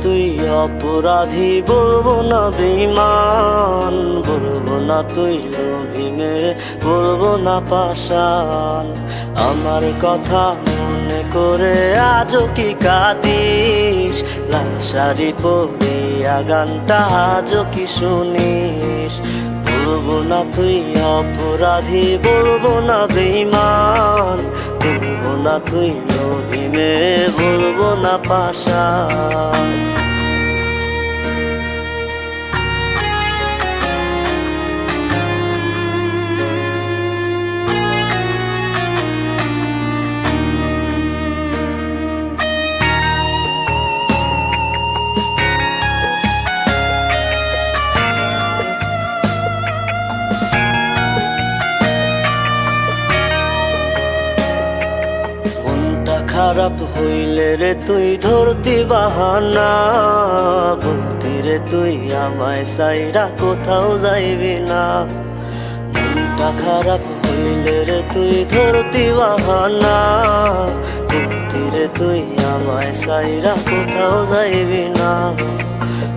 তুই অপরাধী, বলবো না বেঈমান, বলবো না তুই লোভী মেয়ে, বলবো না পাষাণ। আমার কথা মনে করে আজও কি কাঁদিস? লাল শাড়ি পরিয়া গানটা আজও কি শুনিস? বলবো না তুই অপরাধী, বলবো না বেঈমান, বলবো না তুই লোভী মেয়ে, বলবো না পাষাণ। খারাপ হইলে রে তুই ধরতি বাহানা, বলতি রে তুই আমায় সাইরা কোথাও যাইবি না। মনটা খারাপ হইলে রে তুই ধরতি বাহানা, বলতি রে তুই আমায় সাইরা কোথাও যাইবি না।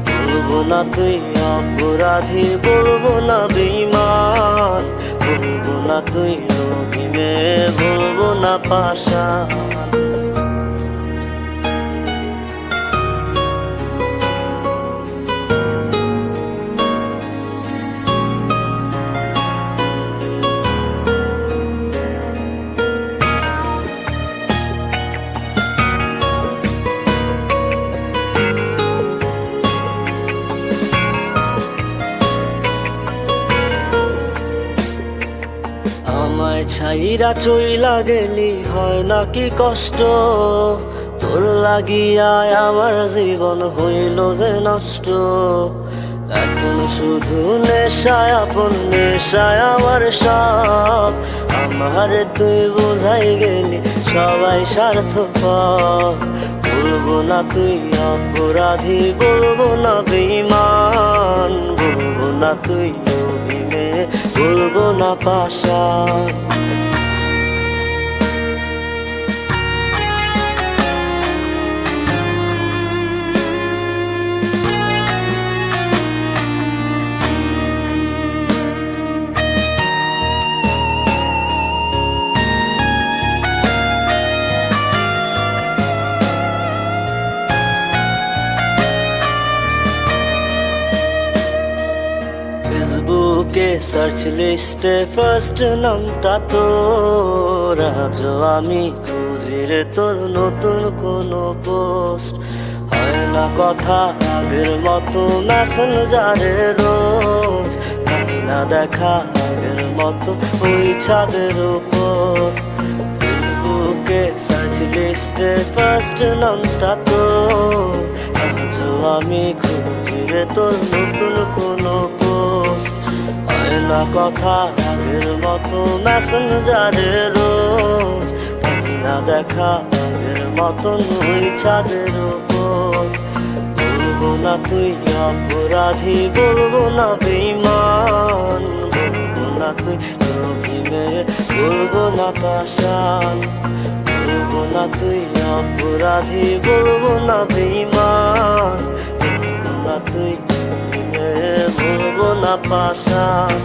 বলবো না তুই অপরাধী, বলবো না বেঈমান, বলবো না তুই লোভী মেয়ে, বলবো না পাষাণ। আমায় ছাইরা চইলা গেলি হয় নাকি কষ্ট? তোর লাগিয়ায় আমার জীবন হইল যে নষ্ট। এখন শুধু নেশায়, আপন নেশায় আমার সব। আমারে তুই বোঝাই গেলি সবাই স্বার্থপর। বলবো না তুই অপরাধী, বলবো না বেঈমান, বলবো না তুই লোভী মেয়ে, বলবো না পাষাণ। ফেসবুকে সার্চ লিস্টে ফার্স্ট নামটা তোর, আজও আমি খুঁজি রে তোর নতুন কোনো পোস্ট। হয় না কথা আগের মতো মেসেঞ্জারে রোজ, হয় না দেখা আগের মতো ওই ছাদের উপর। ফেসবুকে সার্চ লিস্টে ফার্স্ট নামটা তোর, আজও আমি খুঁজি রে তোর নতুন কোনো পোস্ট। হয় না কথা আগের মতো মেসেঞ্জারে রোজ, হয় না দেখা আগের মতন ওই ছাদের উপর। বলবো না তুই অপরাধী, বলবো না বেঈমান, বলবো না তুই লোভী মেয়ে, বলবো না পাষাণ। বলবো না তুই অপরাধী, বলবো না বেঈমান, বলবো না তুই লোভী মেয়ে, বলবো না পাষাণ।